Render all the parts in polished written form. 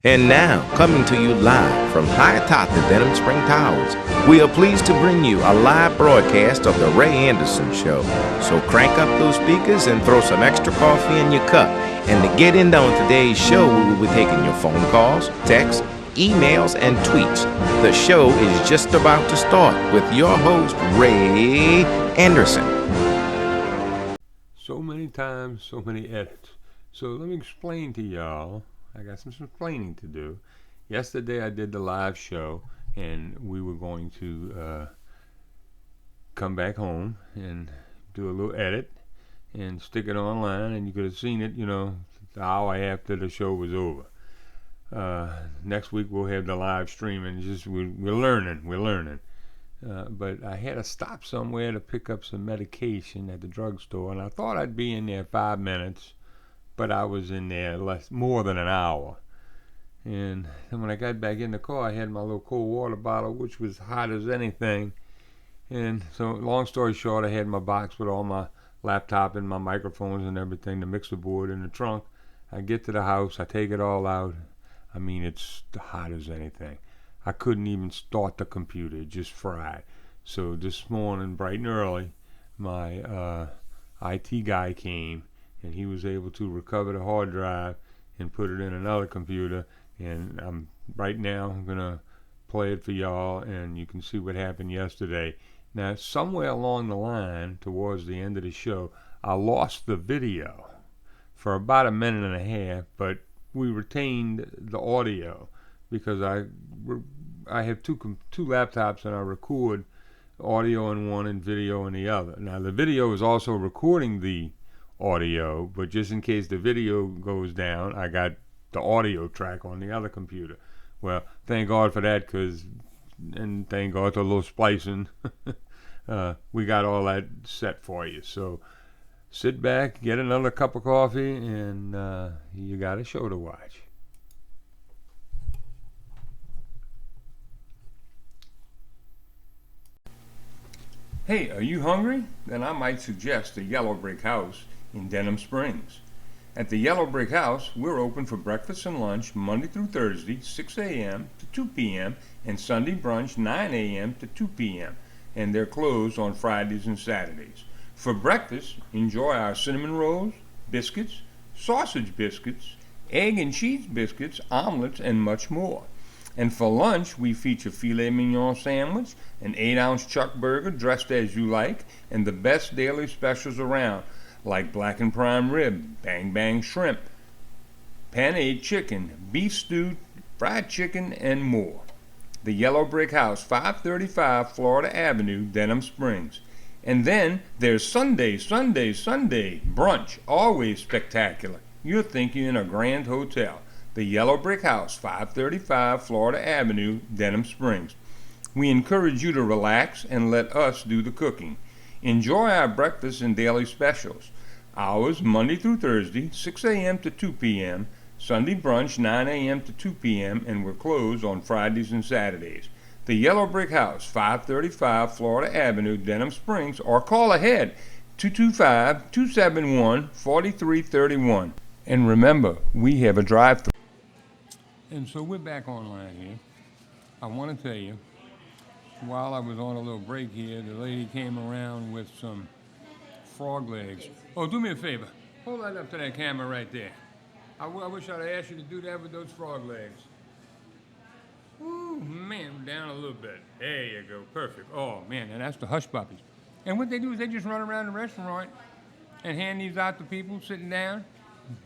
And now, coming to you live from high atop the Denham Spring Towers, we are pleased to bring you a live broadcast of the Ray Anderson Show. So crank up those speakers and throw some extra coffee in your cup. And to get in on today's show, we will be taking your phone calls, texts, emails, and tweets. The show is just about to start with your host, Ray Anderson. So many times, so many edits. So let me explain to y'all. I got some explaining to do. Yesterday I did the live show, and we were going to come back home and do a little edit and stick it online, and you could have seen it, the hour after the show was over. Next week we'll have the live stream, and we're learning. But I had to stop somewhere to pick up some medication at the drugstore, and I thought I'd be in there 5 minutes, but I was in there more than an hour. And when I got back in the car, I had my little cold water bottle, which was hot as anything. And so, long story short, I had my box with all my laptop and my microphones and everything, the mixer board in the trunk. I get to the house, I take it all out. I mean, it's hot as anything. I couldn't even start the computer, it just fried. So this morning, bright and early, my IT guy came, and he was able to recover the hard drive and put it in another computer. And right now I'm gonna play it for y'all, and you can see what happened yesterday. Now, somewhere along the line, towards the end of the show, I lost the video for about a minute and a half, but we retained the audio because I have two laptops, and I record audio in one and video in the other. Now, the video is also recording the audio, but just in case the video goes down, I got the audio track on the other computer. Well, thank God for that, and thank God for a little splicing. We got all that set for you. So sit back, get another cup of coffee, and you got a show to watch. Hey, are you hungry? Then I might suggest the Yellow Brick House in Denham Springs. At the Yellow Brick House, we're open for breakfast and lunch Monday through Thursday, 6 a.m. to 2 p.m., and Sunday brunch, 9 a.m. to 2 p.m., and they're closed on Fridays and Saturdays. For breakfast, enjoy our cinnamon rolls, biscuits, sausage biscuits, egg and cheese biscuits, omelets, and much more. And for lunch, we feature filet mignon sandwich, an 8-ounce chuck burger dressed as you like, and the best daily specials around, like black and prime rib, bang bang shrimp, pan-ade chicken, beef stew, fried chicken, and more. The Yellow Brick House, 535 Florida Avenue, Denham Springs. And then there's Sunday brunch, always spectacular. You'll think you're in a grand hotel. The Yellow Brick House, 535 Florida Avenue, Denham Springs. We encourage you to relax and let us do the cooking. Enjoy our breakfast and daily specials. Hours Monday through Thursday, 6 a.m. to 2 p.m., Sunday brunch, 9 a.m. to 2 p.m., and we're closed on Fridays and Saturdays. The Yellow Brick House, 535 Florida Avenue, Denham Springs, or call ahead, 225-271-4331. And remember, we have a drive-thru. And so we're back online here. I want to tell you, while I was on a little break here, the lady came around with some frog legs. Oh, do me a favor. Hold that up to that camera right there. I wish I'd asked you to do that with those frog legs. Ooh, man, down a little bit. There you go. Perfect. Oh, man, and that's the hush puppies. And what they do is they just run around the restaurant and hand these out to people sitting down.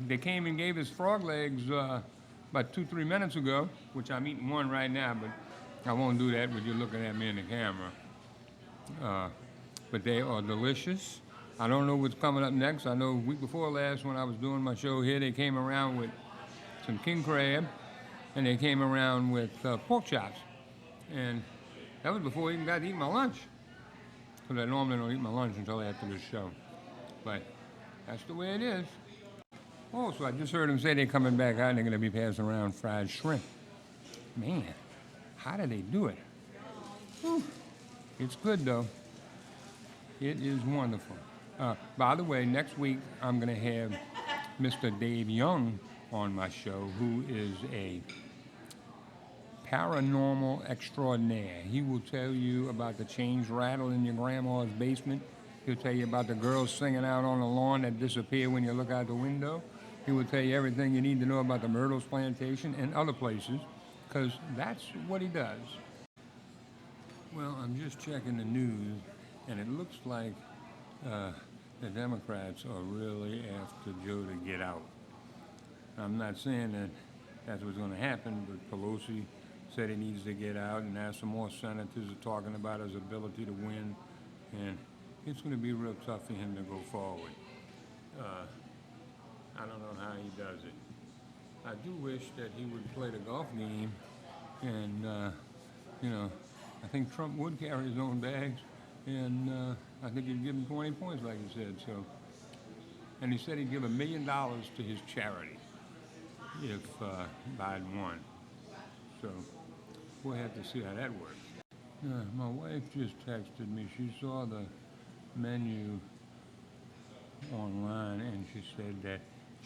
They came and gave us frog legs about 2-3 minutes ago, which I'm eating one right now, but I won't do that when you're looking at me in the camera. But they are delicious. I don't know what's coming up next. I know a week before last when I was doing my show here, they came around with some king crab, and they came around with pork chops. And that was before I even got to eat my lunch, because I normally don't eat my lunch until after the show. But that's the way it is. Oh, so I just heard them say they're coming back out and they're going to be passing around fried shrimp. Man, how do they do it? Whew. It's good, though. It is wonderful. By the way, next week I'm going to have Mr. Dave Young on my show, who is a paranormal extraordinaire. He will tell you about the chains rattle in your grandma's basement. He'll tell you about the girls singing out on the lawn that disappear when you look out the window. He will tell you everything you need to know about the Myrtles Plantation and other places, because that's what he does. Well, I'm just checking the news, and it looks like the Democrats are really after Joe to get out. I'm not saying that that's what's going to happen, but Pelosi said he needs to get out, and now some more senators are talking about his ability to win, and it's going to be real tough for him to go forward. I don't know how he does it. I do wish that he would play the golf game, and I think Trump would carry his own bags, and I think he'd give him 20 points, like he said. So, and he said he'd give $1 million to his charity if Biden won. So we'll have to see how that works. My wife just texted me. She saw the menu online, and she said that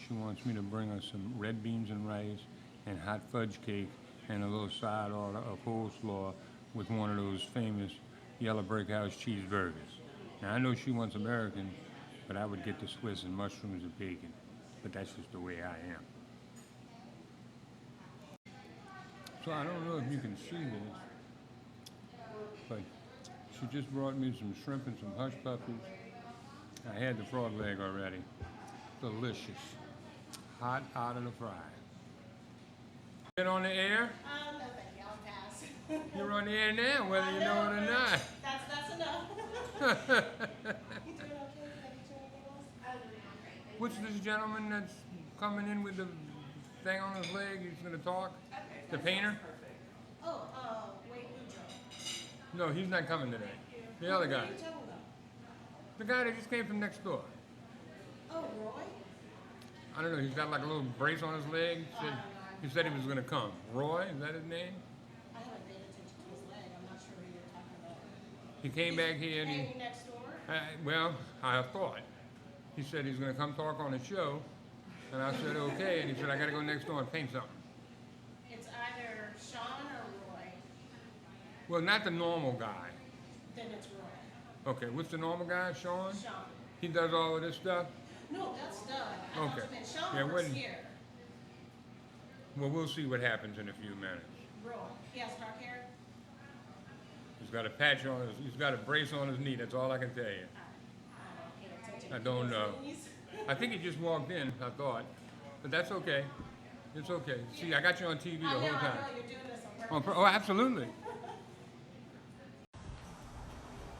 she wants me to bring her some red beans and rice and hot fudge cake and a little side order of coleslaw with one of those famous Yellow Brick House cheeseburgers. Now, I know she wants American, but I would get the Swiss and mushrooms and bacon. But that's just the way I am. So I don't know if you can see this, but she just brought me some shrimp and some hush puppies. I had the frog leg already. Delicious. Hot out of the fry. Get on the air? No, thank you. I'll pass. You're on the air now, whether you know it or not. That's enough. You doing okay? Have you doing anything else? What's this gentleman that's coming in with the thing on his leg? He's going to talk? The painter? Oh, Wray7. No, he's not coming today. The other guy. What are you talking about? The guy that just came from next door. Oh, Roy? I don't know, he's got like a little brace on his leg. He said he was going to come. Roy, is that his name? I haven't paid attention to his leg. I'm not sure who you're talking about. He came back here and Came next door? well, I thought. He said he's going to come talk on the show. And I said, okay. And he said, I got to go next door and paint something. It's either Sean or Roy. Well, not the normal guy. Then it's Roy. Okay, what's the normal guy, Sean? Sean. He does all of this stuff? No, that's done. I Okay. thought you meant Sean Yeah, works when- here. Well, we'll see what happens in a few minutes. Roy. He has dark hair? He's got a patch on his, he's got a brace on his knee. That's all I can tell you. I don't pay attention I to don't his know. knees. I think he just walked in, I thought. But that's okay. It's okay. See, I got you on TV the I whole know, time. you're doing this on purpose. Oh, absolutely.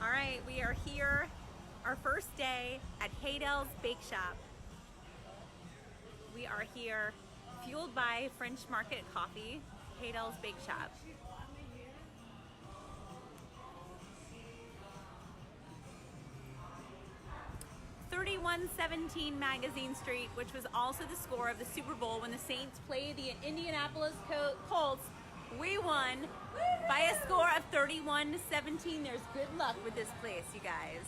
All right, we are here, our first day at Haydell's Bake Shop. We are here, fueled by French Market Coffee, Haydell's Bake Shop. $3117 Magazine Street, which was also the score of the Super Bowl when the Saints played the Indianapolis Colts. We won by a score of 31-17. There's good luck with this place, you guys.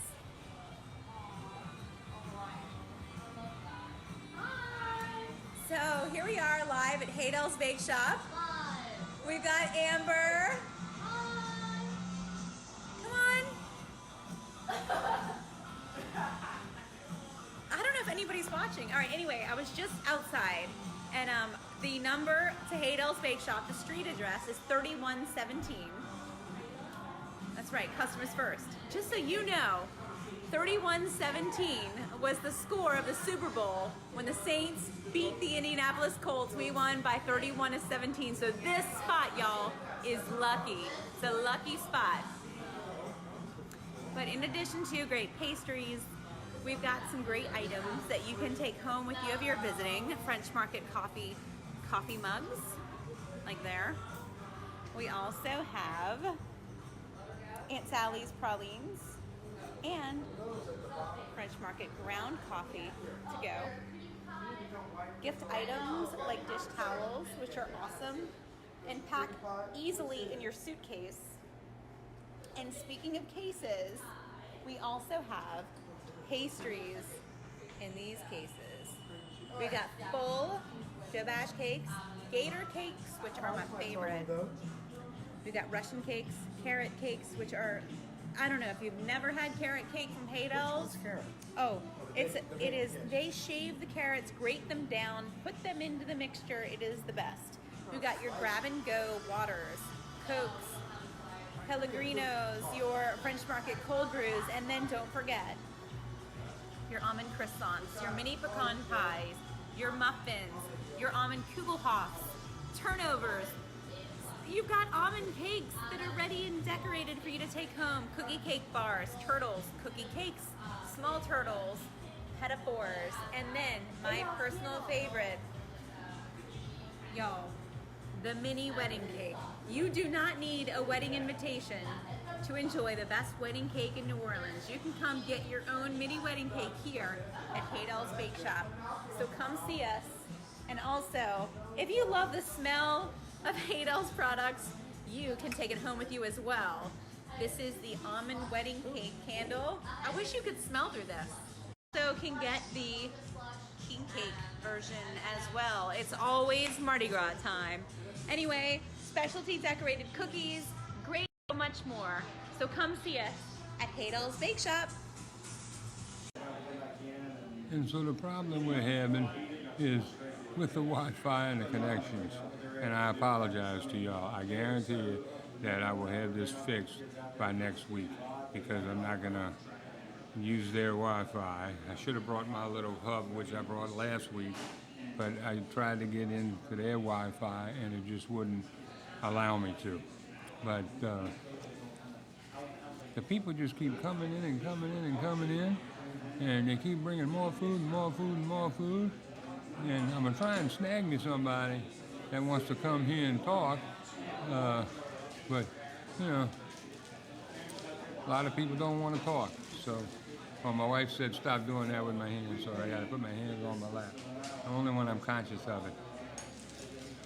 So here we are live at Haydell's Bake Shop. We've got Amber. Come on. I don't know if anybody's watching. All right, anyway, I was just outside, and the number to Haydell's Bake Shop, the street address, is 3117. That's right, customers first. Just so you know, 3117 was the score of the Super Bowl when the Saints beat the Indianapolis Colts. We won by 31-17. So this spot, y'all, is lucky. It's a lucky spot. But in addition to great pastries, we've got some great items that you can take home with you if you're visiting. French Market Coffee mugs, like there. We also have Aunt Sally's pralines and French Market ground coffee to go. Gift items like dish towels, which are awesome and pack easily in your suitcase. And speaking of cases, we also have pastries in these cases. We got full Joe Bash cakes, gator cakes, which are my favorite, We've got Russian cakes, carrot cakes, which are, I don't know if you've never had carrot cake from Haydel's. Oh, it is, they shave the carrots, grate them down, put them into the mixture. It is the best. We've got your grab and go waters, Cokes, Pellegrinos, your French Market cold brews, and then don't forget your almond croissants, your mini pecan pies, your muffins, your almond kugelhopps, turnovers. You've got almond cakes that are ready and decorated for you to take home, cookie cake bars, turtles, cookie cakes, small turtles, petafores, and then my personal favorite, y'all, the mini wedding cake. You do not need a wedding invitation to enjoy the best wedding cake in New Orleans. You can come get your own mini wedding cake here at Haydel's Bake Shop. So come see us. And also, if you love the smell of Haydel's products, you can take it home with you as well. This is the almond wedding cake candle. I wish you could smell through this. Also can get the king cake version as well. It's always Mardi Gras time. Anyway, specialty decorated cookies, great, so much more. So come see us at Haydel's Bake Shop. And so the problem we're having is with the Wi-Fi and the connections. And I apologize to y'all. I guarantee you that I will have this fixed by next week because I'm not gonna use their Wi-Fi. I should have brought my little hub, which I brought last week, but I tried to get into their Wi-Fi and it just wouldn't allow me to. But the people just keep coming in and coming in and coming in, and they keep bringing more food and more food and more food. And I'm gonna try and snag me somebody that wants to come here and talk, but you know, a lot of people don't want to talk. So, well, my wife said stop doing that with my hands, so I got to put my hands on my lap. Only when I'm conscious of it.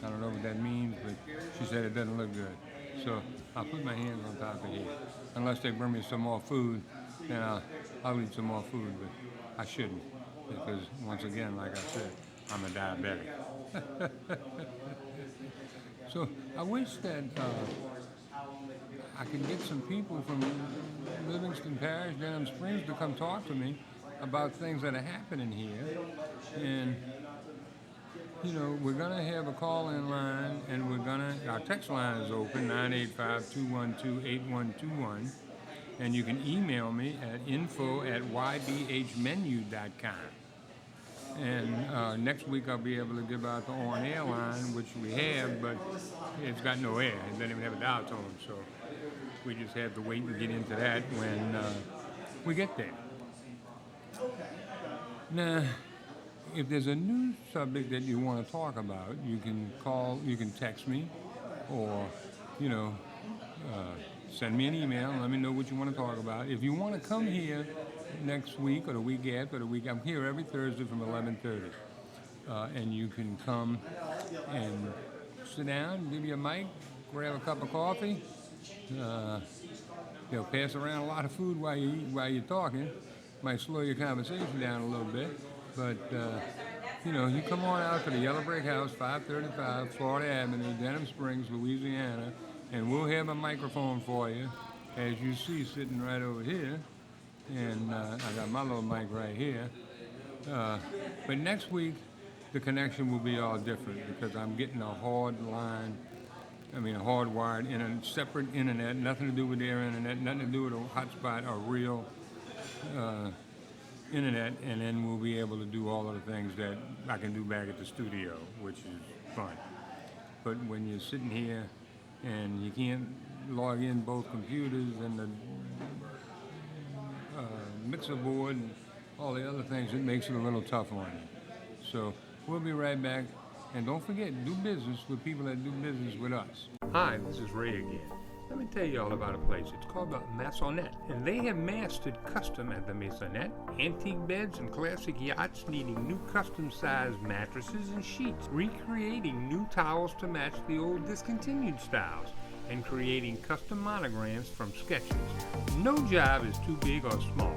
I don't know what that means, but she said it doesn't look good. So I'll put my hands on top of here. Unless they bring me some more food, then I'll eat some more food, but I shouldn't. Because once again, like I said, I'm a diabetic. So I wish that I could get some people from Livingston Parish, Denham Springs to come talk to me about things that are happening here. And, you know, we're going to have a call-in line, and our text line is open, 985-212-8121. And you can email me at info@ybhmenu.com. And next week I'll be able to give out the on-air line, which we have, but it's got no air. It doesn't even have a dial tone, so we just have to wait and get into that when we get there. Now, if there's a new subject that you want to talk about, you can text me, or, you know, send me an email and let me know what you want to talk about. If you want to come here next week or the week after the week, I'm here every Thursday from 11:30. And you can come and sit down, give you a mic, grab a cup of coffee. They'll pass around a lot of food while you eat, while you're talking. Might slow your conversation down a little bit. But, you know, you come on out to the Yellow Brick House, 535 Florida Avenue, Denham Springs, Louisiana, and we'll have a microphone for you, as you see sitting right over here. And I got my little mic right here. But next week, the connection will be all different because I'm getting a hardwired separate internet, nothing to do with their internet, nothing to do with a hotspot or real internet, and then we'll be able to do all of the things that I can do back at the studio, which is fun. But when you're sitting here and you can't log in both computers and the mixer board and all the other things, it makes it a little tough on you. So we'll be right back. And don't forget, do business with people that do business with us. Hi, this is Ray again. Let me tell you all about a place. It's called the Maisonette, and they have mastered custom at the Maisonette. Antique beds and classic yachts needing new custom-sized mattresses and sheets, recreating new towels to match the old discontinued styles, and creating custom monograms from sketches. No job is too big or small.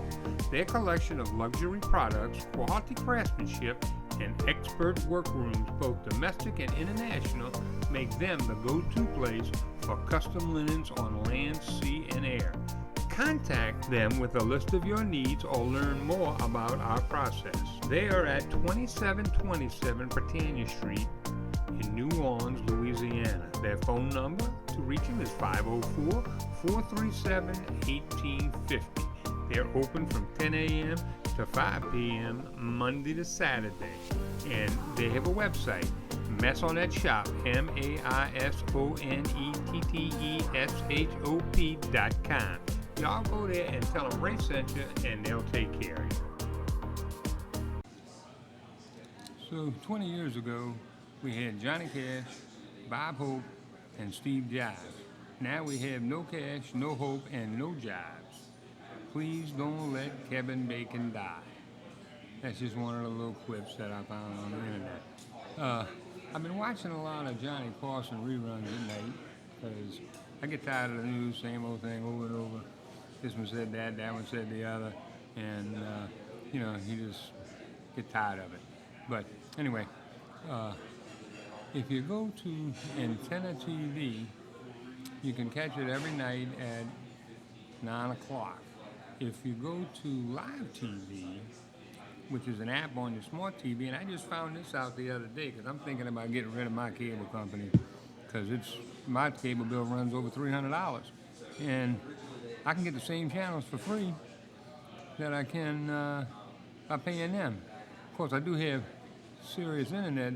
Their collection of luxury products, quality craftsmanship, and expert workrooms, both domestic and international, make them the go-to place for custom linens on land, sea, and air. Contact them with a list of your needs or learn more about our process. They are at 2727 Britannia Street in New Orleans, Louisiana. Their phone number to reach them is 504-437-1850. They're open from 10 a.m. to 5 p.m. Monday to Saturday. And they have a website, Maisonette Shop, MAISONETTESHOP.com. Y'all go there and tell them Ray sent you, and they'll take care of you. So 20 years ago, we had Johnny Cash, Bob Hope, and Steve Jobs. Now we have no Cash, no Hope, and no Jobs. Please don't let Kevin Bacon die. That's just one of the little clips that I found on the internet. I've been watching a lot of Johnny Carson reruns at night because I get tired of the news, same old thing over and over. This one said that one said the other, and you just get tired of it. But anyway, if you go to Antenna TV, you can catch it every night at 9 o'clock. If you go to Live TV, which is an app on your smart TV, and I just found this out the other day because I'm thinking about getting rid of my cable company because my cable bill runs over $300, and I can get the same channels for free that I can by paying them. Of course, I do have serious internet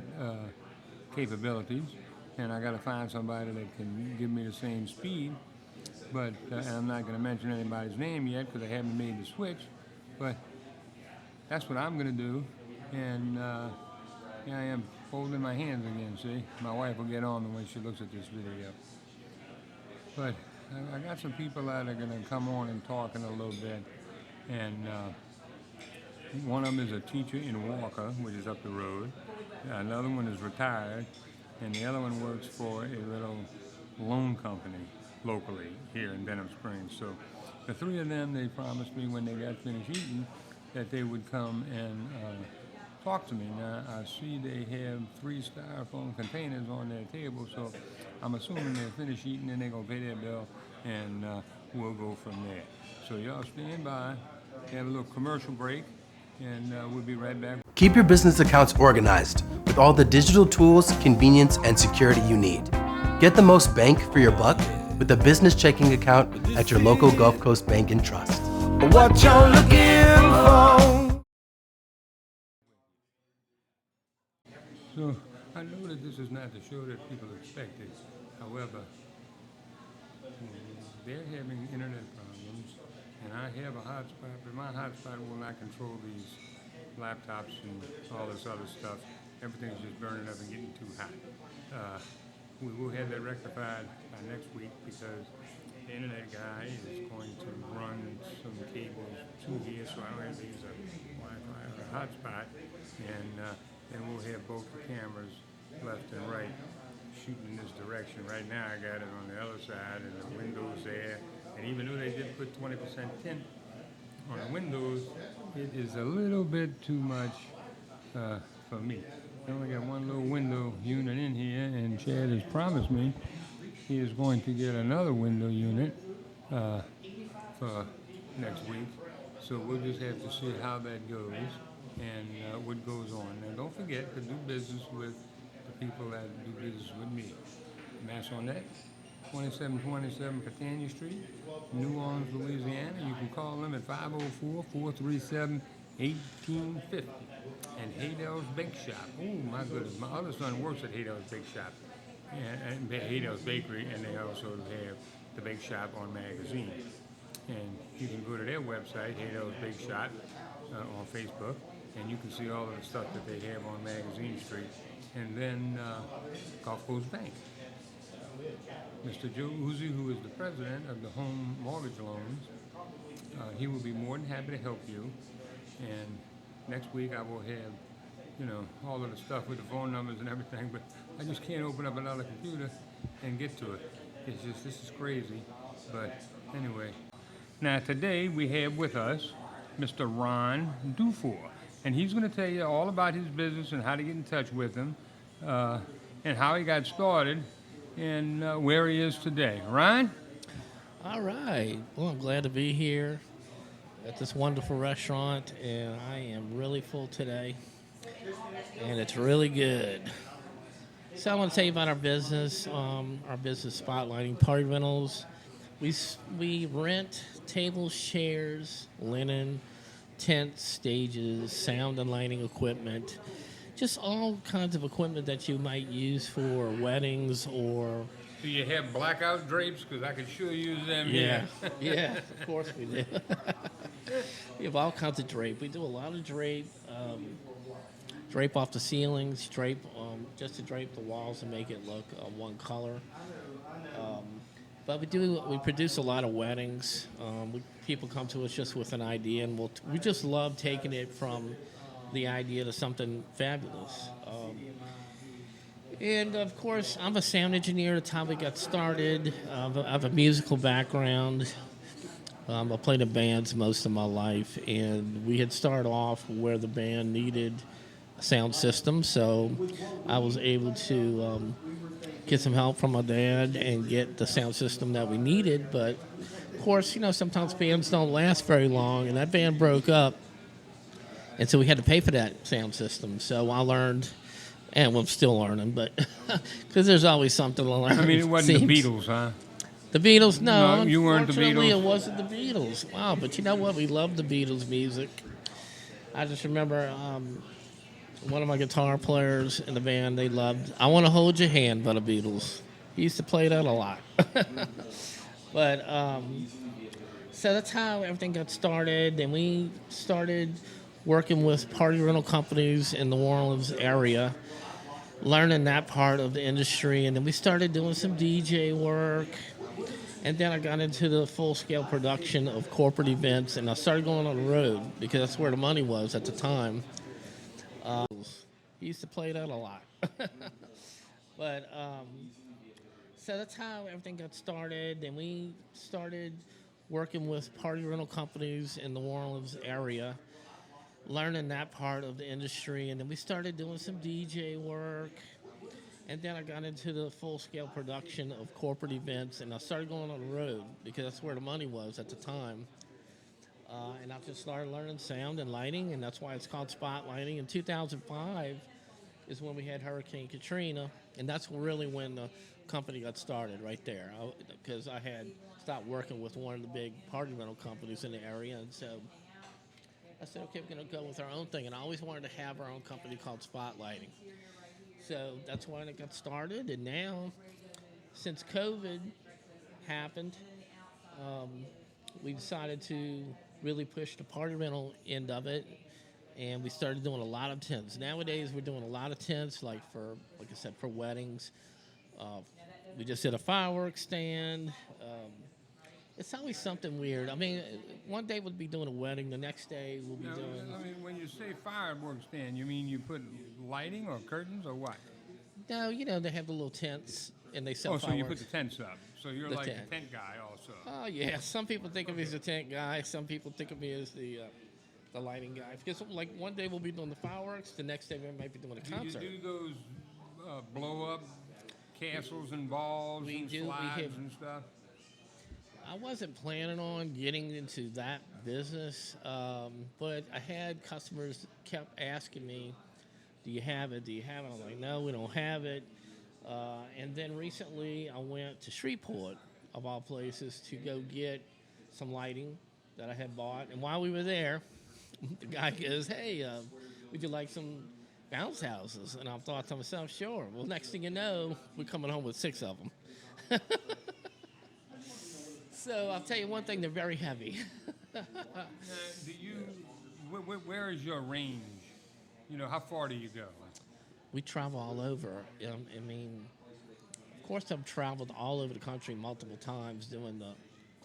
capabilities, and I got to find somebody that can give me the same speed. But and I'm not going to mention anybody's name yet because I haven't made the switch. But that's what I'm going to do, and here I am folding my hands again. See, my wife will get on when she looks at this video. But I got some people that are going to come on and talk in a little bit, and one of them is a teacher in Walker, which is up the road. Another one is retired, and the other one works for a little loan company locally here in Denham Springs. So the three of them, they promised me when they got finished eating that they would come and talk to me. Now, I see they have 3 styrofoam containers on their table, so I'm assuming they're finished eating and they're going to pay their bill, and we'll go from there. So y'all stand by, have a little commercial break, and we'll be right back. Keep your business accounts organized with all the digital tools, convenience, and security you need. Get the most bank for your buck with a business checking account at your local Gulf Coast Bank and Trust. What you're looking for. So I know that this is not the show that people expected. However, they're having internet problems, and I have a hotspot, but my hotspot will not control these laptops and all this other stuff. Everything's just burning up and getting too hot. We will have that rectified by next week because the internet guy is going to run some cables to here, so I don't have to use a Wi-Fi or a hotspot, and we'll have both the cameras left and right shooting in this direction. Right now I got it on the other side and the windows there, and even though they did put 20% tint on the windows, it is a little bit too much for me. I only got one little window unit in here, and Chad has promised me he is going to get another window unit for next week. So we'll just have to see how that goes and what goes on. And don't forget to do business with the people that do business with me. Maisonette, 2727 Britannia Street, New Orleans, Louisiana. You can call them at 504-437-1850. And Haydell's Bake Shop. Oh my goodness, my other son works at Haydell's Bake Shop and Haydell's Bakery, and they also have the Bake Shop on Magazine. And you can go to their website, Haydell's Bake Shop, on Facebook, and you can see all of the stuff that they have on Magazine Street. And then Gulf Coast Bank. Mr. Joe Uzi, who is the president of the Home Mortgage Loans, he will be more than happy to help you. And next week I will have, all of the stuff with the phone numbers and everything, but I just can't open up another computer and get to it. It's just, this is crazy, but anyway. Now today we have with us Mr. Ron Dufour. and he's going to tell you all about his business and how to get in touch with him, uh, and how he got started, and where he is today. Ryan? All right. Well, I'm glad to be here at this wonderful restaurant, and I am really full today, and it's really good. So I want to tell you about our business spotlighting party rentals. We rent tables, chairs, linen, tents, stages, sound and lighting equipment, just all kinds of equipment that you might use for weddings or Do you have blackout drapes? Because I could sure use them yeah, here. yeah, of course we do. We have all kinds of drape. We do a lot of drape, drape off the ceilings, drape just to drape the walls and make it look one color. But we produce a lot of weddings. People come to us just with an idea, and we just love taking it from the idea to something fabulous. And of course, I'm a sound engineer. At the time we got started, I have a musical background. I played in bands most of my life, and we had started off where the band needed a sound system, so I was able to get some help from my dad and get the sound system that we needed. But of course, sometimes bands don't last very long, and that band broke up, and so we had to pay for that sound system. So I learned, and I'm still learning, but because there's always something to learn. I mean, it wasn't seems. the Beatles, huh? The Beatles? No, No, you weren't the unfortunately, Beatles. it wasn't the Beatles. Wow, but you know what? We love the Beatles music. I just remember one of my guitar players in the band, they loved I Want to Hold Your Hand by the Beatles. He used to play that a lot. But, so that's how everything got started. And we started working with party rental companies in the New Orleans area, learning that part of the industry. And then we started doing some DJ work. And then I got into the full-scale production of corporate events, and I started going on the road because that's where the money was at the time. He used to play that a lot. But, so that's how everything got started, and we started working with party rental companies in the New Orleans area, learning that part of the industry. And then we started doing some DJ work. And then I got into the full-scale production of corporate events, and I started going on the road because that's where the money was at the time. And I just started learning sound and lighting, and that's why it's called spotlighting. In 2005 is when we had Hurricane Katrina, and that's really when the company got started right there, because I had stopped working with one of the big party rental companies in the area, and so I said, okay, we're going to go with our own thing, and I always wanted to have our own company called Spotlighting. So that's when it got started, and now, since COVID happened, we decided to really push the party rental end of it, and we started doing a lot of tents. Nowadays, we're doing a lot of tents, like I said, for weddings. We just did a fireworks stand. It's always something weird. I mean, one day we'll be doing a wedding, the next day we'll be doing... I mean, when you say fireworks stand, you mean you put lighting or curtains or what? No, they have the little tents, and they sell Oh, so fireworks. you put the tents up. So you're The like tent. a tent guy also. Oh, yeah. Some people think of me as a tent guy. Some people think of me as the lighting guy. Because, like, one day we'll be doing the fireworks. The next day we might be doing a concert. Do you do those blow-up castles and balls We and do. We slides have- and stuff? I wasn't planning on getting into that business, but I had customers that kept asking me, do you have it? Do you have it? I'm like, no, we don't have it. And then recently I went to Shreveport, of all places, to go get some lighting that I had bought. And while we were there, the guy goes, hey, would you like some bounce houses? And I thought to myself, sure. Well, next thing you know, we're coming home with 6 of them. So I'll tell you one thing, they're very heavy. Where is your range? How far do you go? We travel all over. I mean, of course, I've traveled all over the country multiple times doing the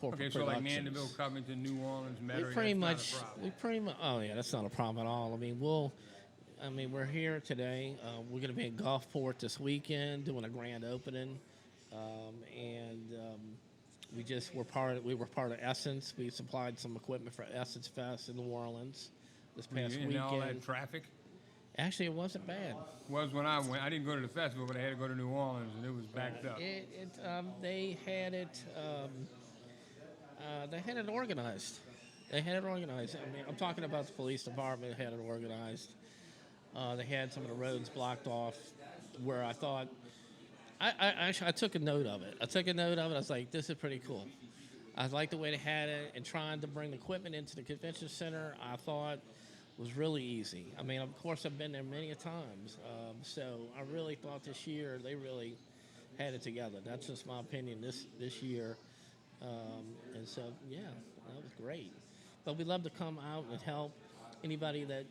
corporate Okay, so like productions. Mandeville, Covington, New Orleans, Metairie, We pretty much, oh yeah, that's not a problem at all. I mean, we're here today. We're going to be in Gulfport this weekend doing a grand opening. We were part of Essence. We supplied some equipment for Essence Fest in New Orleans this past In weekend. all that traffic. Actually, it wasn't bad. Was when I went. I didn't go to the festival, but I had to go to New Orleans, and it was backed up. They had it. They had it organized. They had it organized. I mean, I'm talking about the police department had it organized. They had some of the roads blocked off where I thought. I took a note of it. I was like, this is pretty cool. I like the way they had it, and trying to bring the equipment into the convention center, I thought was really easy. I mean, of course, I've been there many a times, so I really thought this year they really had it together. That's just my opinion this year, and so yeah, that was great. But we love to come out and help anybody that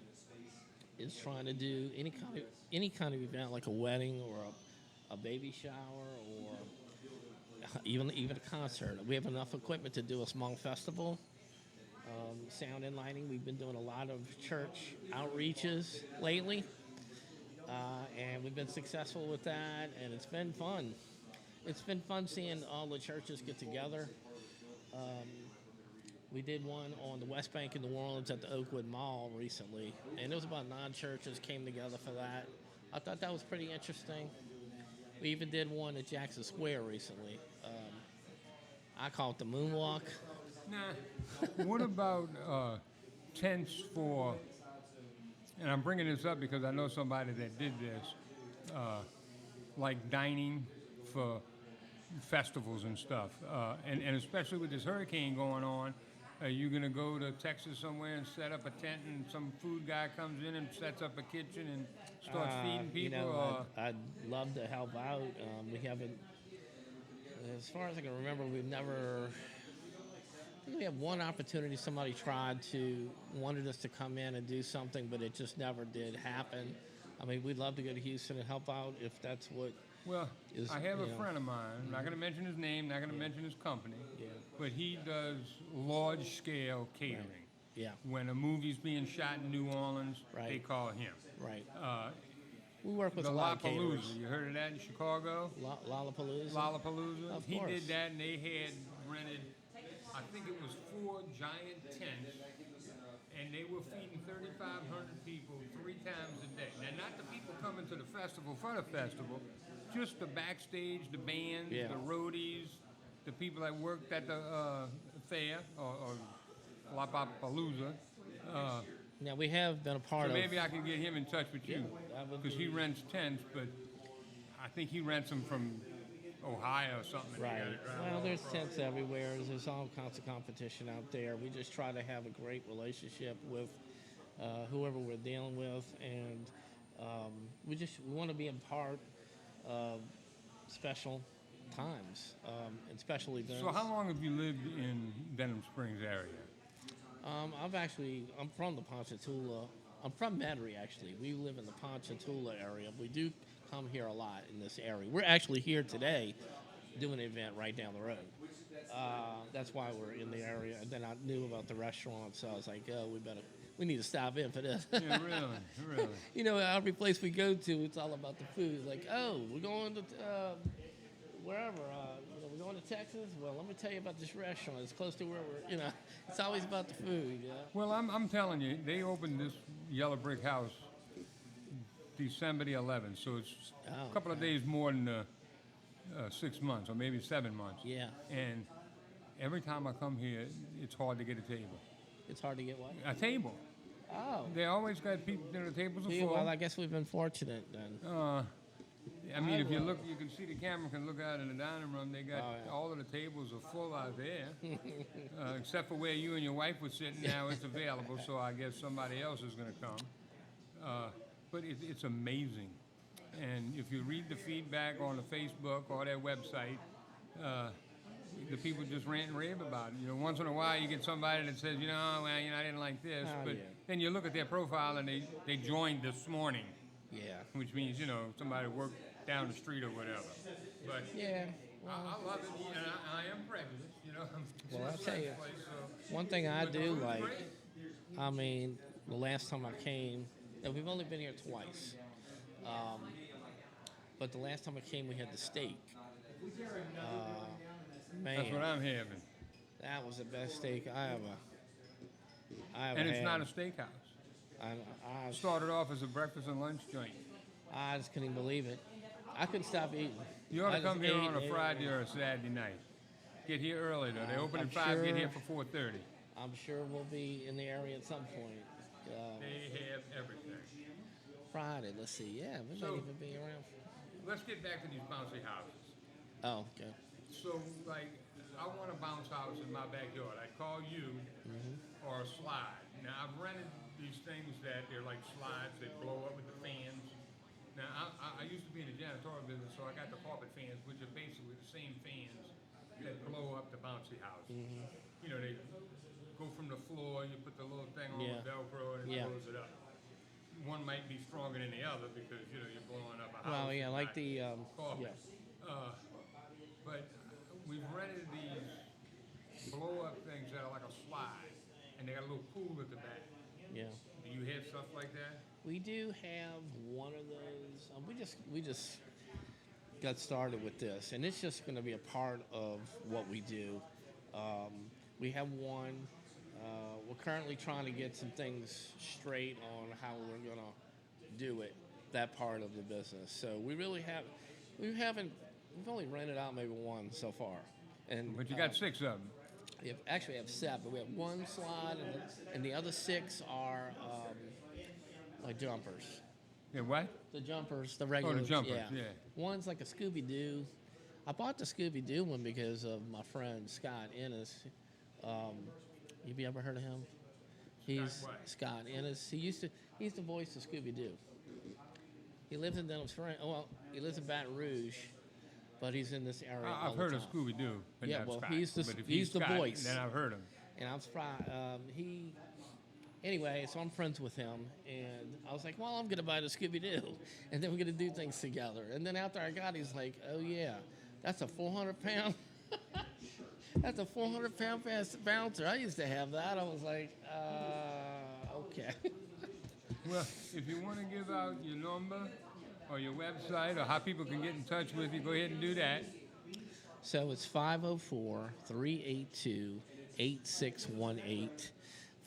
is trying to do any kind of event, like a wedding or a baby shower or even a concert. We have enough equipment to do a small festival. Sound and lighting. We've been doing a lot of church outreaches lately, and we've been successful with that, and it's been fun. It's been fun seeing all the churches get together. We did one on the West Bank in New Orleans at the Oakwood Mall recently, and it was about 9 churches came together for that. I thought that was pretty interesting. We even did one at Jackson Square recently. I call it the Moonwalk. Nah. What about tents for? And I'm bringing this up because I know somebody that did this, like dining for festivals and stuff, and especially with this hurricane going on. Are you going to go to Texas somewhere and set up a tent and some food guy comes in and sets up a kitchen and starts feeding people? You know, I'd love to help out. We haven't, as far as I can remember, we've never, I think we have one opportunity somebody wanted us to come in and do something, but it just never did happen. I mean, we'd love to go to Houston and help out if that's what. Well, is, I have a you know. friend of mine, I'm not going to mention his name, not going to mention his company, Yeah. but he does large-scale catering. Yeah, When a movie's being shot in New Orleans, Right. they call him. right. We work with The a lot of caterers. Lollapalooza, you heard of that in Chicago? Lollapalooza. Lollapalooza. Of He course. did that, and they had rented, I think it was 4 giant tents, and they were feeding 3,500 people 3 times a day. Now, not the people coming to the festival for the festival, just the backstage, the bands, Yeah. the roadies, the people that worked at the fair or Lollapalooza. Now we have been a part So of. maybe I can get him in touch with you, that would because he be- rents tents, but I think he rents them from Ohio or something. and they Right. gotta drive Well, all there's across. tents everywhere. There's all kinds of competition out there. We just try to have a great relationship with whoever we're dealing with, and we want to be a part of special times and special events. So how long have you lived in Denham Springs area? I'm from the Ponchatoula. I'm from Metairie, actually. We live in the Ponchatoula area. We do come here a lot in this area. We're actually here today doing an event right down the road. That's why we're in the area. And then I knew about the restaurant, so I was like, oh, we need to stop in for this. Yeah, really. You know, every place we go to, it's all about the food. Like, oh, we're going to wherever. We're going to Texas. Well, let me tell you about this restaurant. It's close to where we're. It's always about the food. Yeah. Well, I'm telling you, they opened this yellow brick house December the 11th, so it's a couple of days more than 6 months, or maybe 7 months. Yeah. And every time I come here, it's hard to get a table. It's hard to get what? A table. Oh. They always got people, the tables are Yeah, full. well, I guess we've been fortunate then. I mean, if you look, you can see the camera can look out in the dining room. They got Oh, yeah. all of the tables are full out there, except for where you and your wife were sitting. Now it's available, so I guess somebody else is going to come. But it's amazing, and if you read the feedback on the Facebook or their website, the people just rant and rave about it. Once in a while you get somebody that says, well, I didn't like this, Oh, but yeah. then you look at their profile and they joined this morning, Yeah. which means somebody worked down the street or whatever. But Yeah. I love it, and I am prejudiced. It's Well, my I'll tell son's you, place, so- one thing I but the do food's like, great. I mean, the last time I came, and we've only been here twice, but the last time I came, we had the steak. Man, That's what I'm having. that was the best steak I ever And it's had. not a steakhouse. I Started off as a breakfast and lunch joint. I just couldn't even believe it. I couldn't stop eating. You ought I to come just here ate on a and Friday or a Saturday night. Get here early though. They open I'm at 5. Get here sure- for 4:30. I'm sure we'll be in the area at some point. They have everything. Friday, let's see. Yeah, we So- might even be around. Let's get back to these bouncy houses. Oh, okay. So, like, I want a bounce house in my backyard. I call you or a slide. Now, I've rented these things that they're like slides. They blow up with the fans. Now, I used to be in the janitorial business, so I got the carpet fans, which are basically the same fans that blow up the bouncy house. You know, they go from the floor, you put the little thing on Yeah. the Velcro, and it Yeah. blows it up. One might be stronger than the other because, you know, you're blowing up a house. Well, yeah, like not the carpet. yeah. But we've rented these blow-up things that are like a slide, and they got a little pool at the back. Yeah. Do you have stuff like that? We do have one of those. We just got started with this, and it's just going to be a part of what we do. We have one. We're currently trying to get some things straight on how we're going to do it, that part of the business. So we really we've only rented out maybe one so far. And But you got 6 of them. we have 7. We have one slide, and the other 6 are like jumpers. Yeah, what? The jumpers, the regular. jumpers, yeah. One's like a Scooby-Doo. I bought the Scooby-Doo one because of my friend Scott Ennis. Have you ever heard of him? He's what? Scott Ennis. He's the voice of Scooby-Doo. He lives in Denham Springs. Well, he lives in Baton Rouge, but he's in this area. all I've the heard of time. Scooby-Doo, but Yeah, not well, Scott. he's the- But if he's the Scott, voice. Then I've heard him. And I'm surprised. Anyway, so I'm friends with him, and I was like, well, I'm gonna buy the Scooby Doo, and then we're gonna do things together. And then after I got it, he's like, oh yeah, that's a 400-pound. That's a 400-pound bouncer. I used to have that. I was like, okay. Well, if you want to give out your number or your website or how people can get in touch with you, go ahead and do that. So it's 504-382-8618.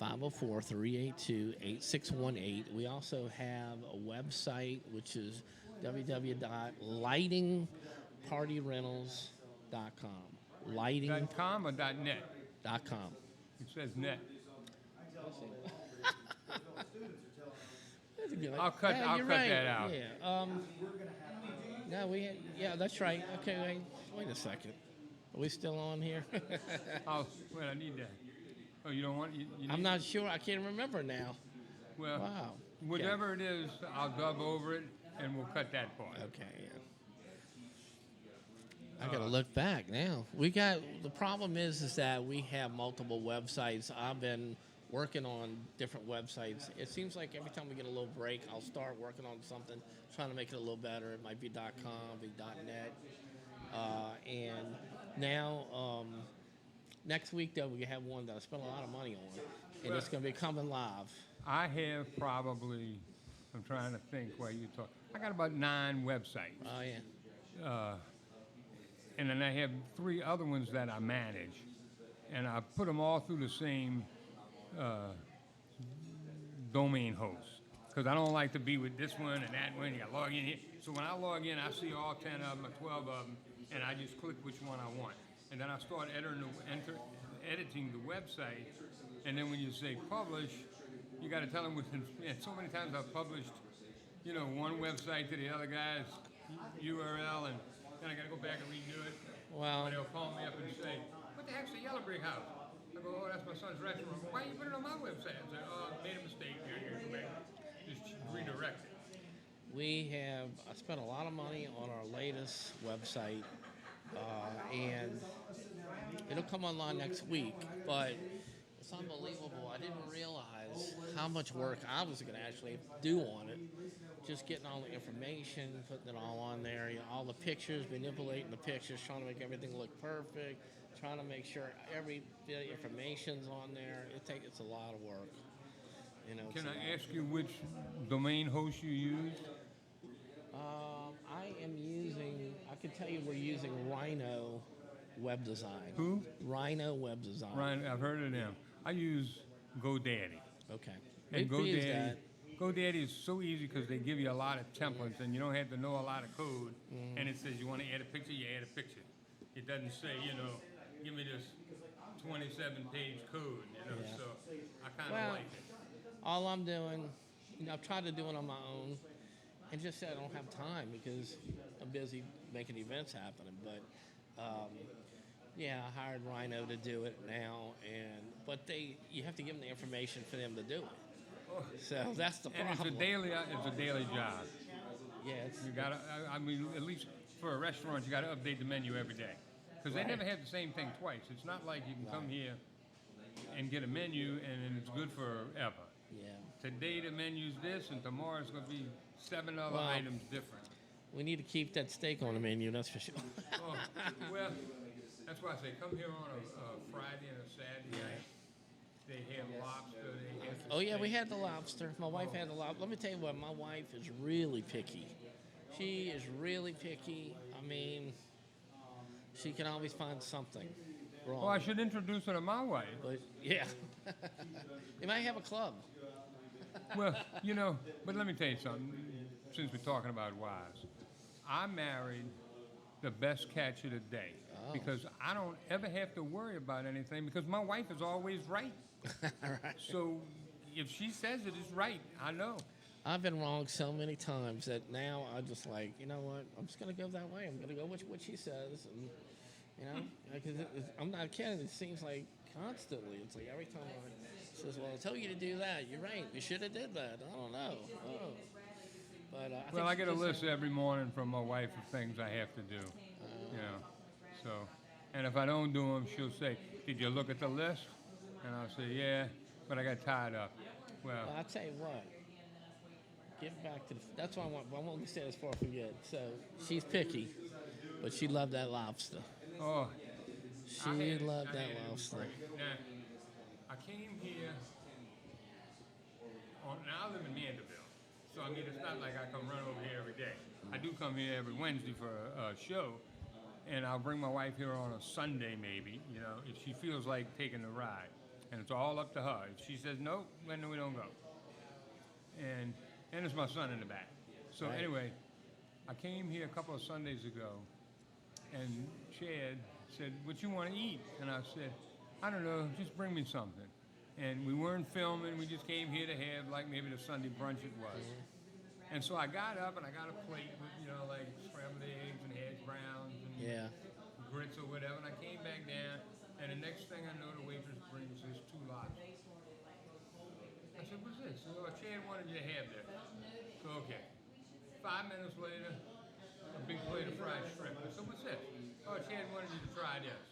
504-382-8618. We also have a website, which is www.lightingpartyrentals.com. .com or .net? Lighting.com. It says net. That's a good one. I'll cut you're that out. Yeah. No, yeah, that's right. Okay, wait a second. Are we still on here? Oh, wait, I need that. Oh, you don't want? You need, I'm not sure. I can't remember now. Well, Wow. whatever it is, I'll dub over it, and we'll cut that part. Okay, yeah. I gotta look back now. The problem is that we have multiple websites. I've been working on different websites. It seems like every time we get a little break, I'll start working on something, trying to make it a little better. It might be .com, be .net, and now next week though we have one that I spent a lot of money on, and it's gonna be coming live. I have probably. I'm trying to think while you talk. I got about 9 websites. Oh yeah. And then I have 3 other ones that I manage, and I put them all through the same domain host because I don't like to be with this one and that one. You got to log in here. So when I log in, I see all 10 of them or 12 of them, and I just click which one I want. And then I start editing the website, and then when you say publish, you got to tell them within. And so many times I've published, one website to the other guy's URL, and then I got to go back and redo it. Well, Or they'll call me up and say, what the heck's the Yellow Brick House? I go, oh, that's my son's restaurant. Why you put it on my website? I say, oh, I made a mistake. Here, go back. Just redirect it. I spent a lot of money on our latest website, and it'll come online next week, but it's unbelievable. I didn't realize how much work I was going to actually do on it. Just getting all the information, putting it all on there, all the pictures, manipulating the pictures, trying to make everything look perfect, trying to make sure every bit of information's on there. It's a lot of work. Can I ask you which domain host you use? I can tell you we're using Rhino Web Design. Who? Rhino Web Design. Ryan, I've heard of them. I use GoDaddy. Okay. And We've used that. GoDaddy is so easy because they give you a lot of templates and you don't have to know a lot of code. And it says you want to add a picture, you add a picture. It doesn't say, give me this 27-page code, Yeah. so I kind of Well, like it. all I'm doing, I've tried to do it on my own, and just I don't have time because I'm busy making events happening. But yeah, I hired Rhino to do it now, but you have to give them the information for them to do it. So that's the And problem. it's a daily job. Yeah, You gotta, I mean, at least for a restaurant, you gotta update the menu every day. Because they Right. never have the same thing twice. It's not like you can come here and get a menu and then it's good forever. yeah. Today the menu's this and tomorrow it's gonna be 7 other Well, items different. We need to keep that steak on the menu, that's for sure. Oh, well, that's why I say come here on a Friday and a Saturday night. They have lobster, they have Oh yeah, we steak. had the lobster. My wife had the lobster. Let me tell you what, my wife is really picky. She is really picky. I mean, she can always find something wrong. Well, I should introduce her to my wife. But yeah, they might have a club. Well, but let me tell you something, since we're talking about wives. I married the best catch of the day because I don't ever have to worry about anything because my wife is always right. Right. So if she says it is right, I know. I've been wrong so many times that now I just like, you know what? I'm just gonna go that way. I'm gonna go with what she says, and because I'm not kidding. It seems like constantly. It's like every time I says, "Well, I told you to do that. You're right. You should have did that." I don't know. Oh. But Well, I think get a she list just- every morning from my wife of things I have to do. So, and if I don't do them, she'll say, "Did you look at the list?" And I'll say, "Yeah, but I got tied up." Well, Well, I'll tell you what. Get back to that's what I want. I won't say this before I forget. So she's picky, but she loved that lobster. oh, She loved that lobster. Now, I came here. Now I live in Mandeville, so I mean it's not like I come run over here every day. I do come here every Wednesday for a show, and I'll bring my wife here on a Sunday maybe. If she feels like taking the ride, and it's all up to her. If she says no, then we don't go. And there's my son in the back. So Right. anyway, I came here a couple of Sundays ago, and Chad said, "What you want to eat?" And I said, "I don't know, just bring me something." And we weren't filming, we just came here to have like maybe the Sunday brunch it was. And so I got up and I got a plate with, like scrambled eggs and hash browns and Yeah. grits or whatever. And I came back down, and the next thing I know, the waitress brings us 2 lobsters. I said, "What's this?" So Chad wanted you to have that. So, okay. 5 minutes later, a big plate of fried shrimp. I said, "What's this?" "Oh, Chad wanted you to try this."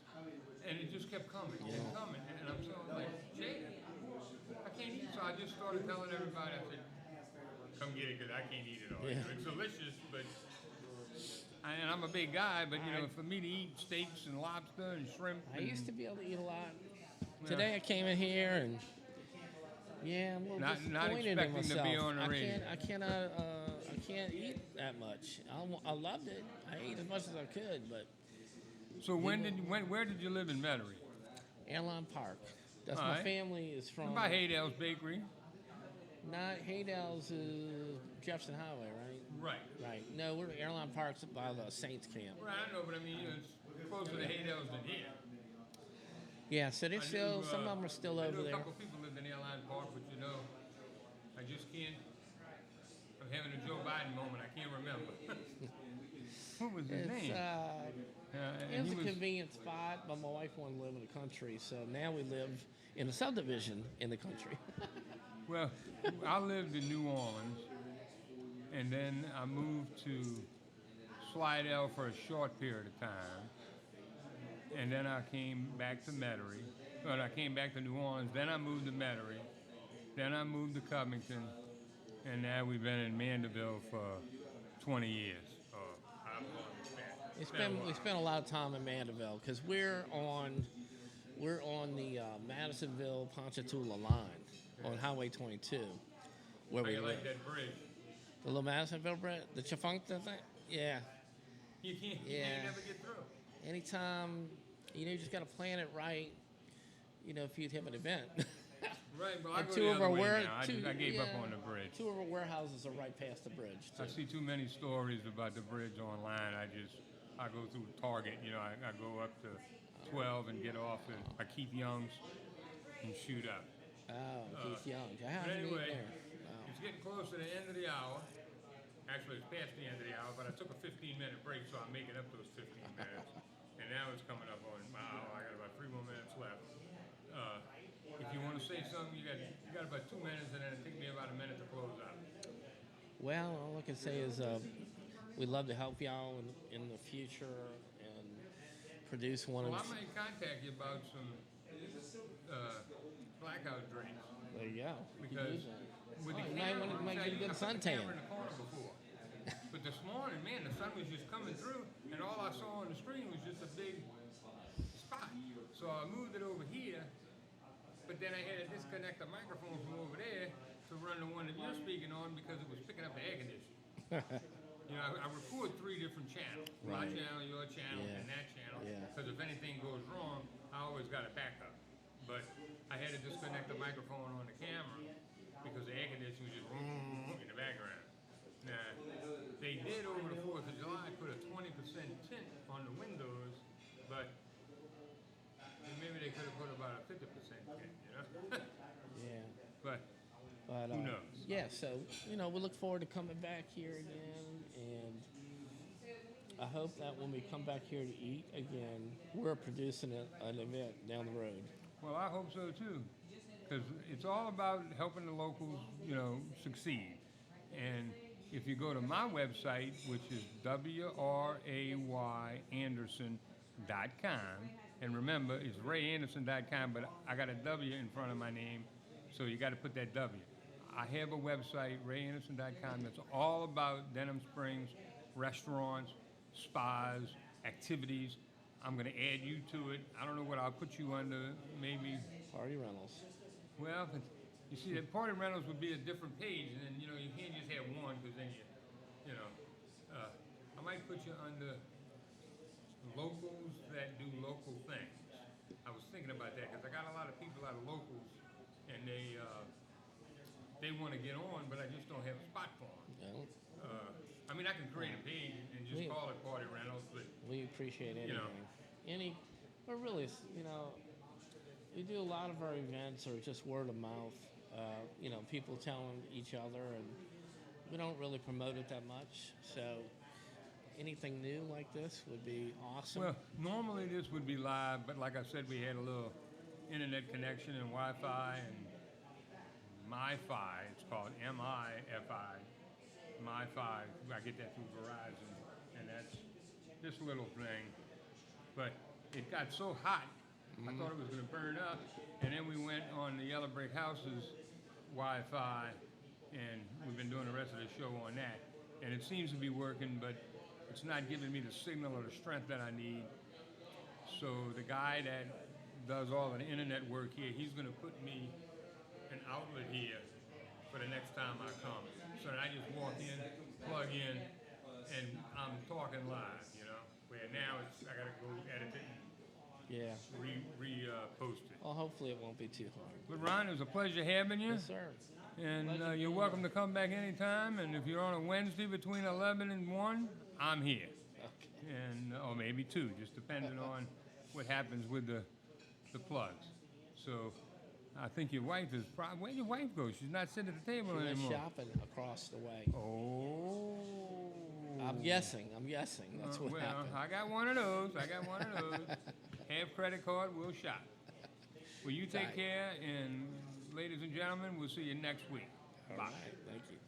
And it just kept coming and coming. And I'm so like, "Chad, I can't eat." So I just started telling everybody, I said, "Come get it because I can't eat it all." Yeah. It's delicious, but and I'm a big guy, but for me to eat steaks and lobster and shrimp. I used to be able to eat a lot. Yeah. Today I came in here and I'm a little Not disappointed in expecting to myself. be on the radio. I can't eat that much. I loved it. I ate as much as I could, but So where did you live in Metairie? Airline Park. That's All my right. family is from. By Haydale's Bakery. Not Haydale's Jefferson Highway, right? Right. Right. No, we're Airline Park's by the Saints camp. Right, I know, but I mean, it's closer to Haydale's than here. Yeah, so they're I still. knew, Some of them are still I over knew there. a couple people lived in Airline Park, but I just can't. I'm having a Joe Biden moment. I can't remember. What was his name? It And was he a convenient spot, but my wife wanted to live in the country, so now we live in a subdivision in the country. Well, I lived in New Orleans, and then I moved to Slidell for a short period of time, and then I came back to Metairie. But I came back to New Orleans, then I moved to Metairie, then I moved to Covington, and now we've been in Mandeville for 20 years. We spent a lot of time in Mandeville because we're on the Madisonville Ponchatoula line on Highway 22, where I we live. like that bridge. The little Madisonville bridge, the Chafunk thing. Yeah. You can't Yeah. never get through. Anytime, you just got to plan it right. If you have an event. Right, but I And go two the of other our way ware- now. two- I gave up yeah, on the bridge. Two of our warehouses are right past the bridge, too. I see too many stories about the bridge online. I go through Target. You know, I go up to 12 and get off at Keith Young's and shoot up. Oh, Keith Young. I But haven't eaten anyway, there. Wow. it's getting close to the end of the hour. Actually, it's past the end of the hour, but I took a 15-minute break, so I'm making up those 15 minutes. And now it's coming up on my hour. I got about 3 more minutes left. If you want to say something, you got about 2 minutes, and then it takes me about a minute to close out. Well, all I can say is we'd love to help y'all in the future and produce one Well, I of. might contact you about some blackout drinks. There you go. Because with the you camera, might get a good I put the suntan. camera in the corner before. But this morning, man, the sun was just coming through, and all I saw on the screen was just a big spot. So I moved it over here, but then I had to disconnect the microphone from over there to run the one that you're speaking on because it was picking up the air conditioning. You know, I record 3 different channels. My Right. channel, your channel, Yeah. and that channel. Yeah. Because if anything goes wrong, I always got a backup. But I had to disconnect the microphone on the camera because the air conditioning was just in the background. Now, they did over the 4th of July put a 20% tint on the windows, but maybe they could have put about a 50% tint, you know? Yeah. But But, who knows? Yeah, so, we look forward to coming back here again, and I hope that when we come back here to eat again, we're producing an event down the road. Well, I hope so too, because it's all about helping the locals, succeed. And if you go to my website, which is WRAYAnderson.com, and remember, it's rayanderson.com, but I got a W in front of my name, so you got to put that W. I have a website, rayanderson.com, that's all about Denham Springs, restaurants, spas, activities. I'm going to add you to it. I don't know what I'll put you under, maybe. Party Rentals. Well, but you see, that Party Rentals would be a different page, and then, you can't just have one, because then I might put you under locals that do local things. I was thinking about that, because I got a lot of people out of locals, and they want to get on, but I just don't have a spot for them. No, I mean, I can create a page and just call it Party Rentals, but we appreciate anything. But really, we do a lot of our events are just word of mouth. People telling each other, and we don't really promote it that much. So anything new like this would be awesome. well, normally this would be live, but like I said, we had a little internet connection and Wi-Fi and MiFi. It's called MiFi. MiFi. I get that through Verizon, and that's this little thing. But it got so hot, I thought it was going to burn up, and then we went on the Yellow Brick House's Wi-Fi, and we've been doing the rest of the show on that. And it seems to be working, but it's not giving me the signal or the strength that I need. So the guy that does all of the internet work here, he's going to put me an outlet here for the next time I come. So that I just walk in, plug in, and I'm talking live, Where now I got to go edit it Yeah. and post it. Well, hopefully it won't be too hard. But Ron, it was a pleasure having you. Yes, sir. And Pleasure you're being welcome here. to come back anytime. And if you're on a Wednesday between 11 and 1, I'm here. Okay. And or maybe 2, just depending on what happens with the plugs. So I think your wife is probably, where'd your wife go? She's not sitting at the table She went anymore. shopping across the way. Oh. I'm guessing. That's what well, happened. I got one of those. Have credit card, we'll shop. Well, you take Right. care, and ladies and gentlemen, we'll see you next week. All Bye. right. Thank you.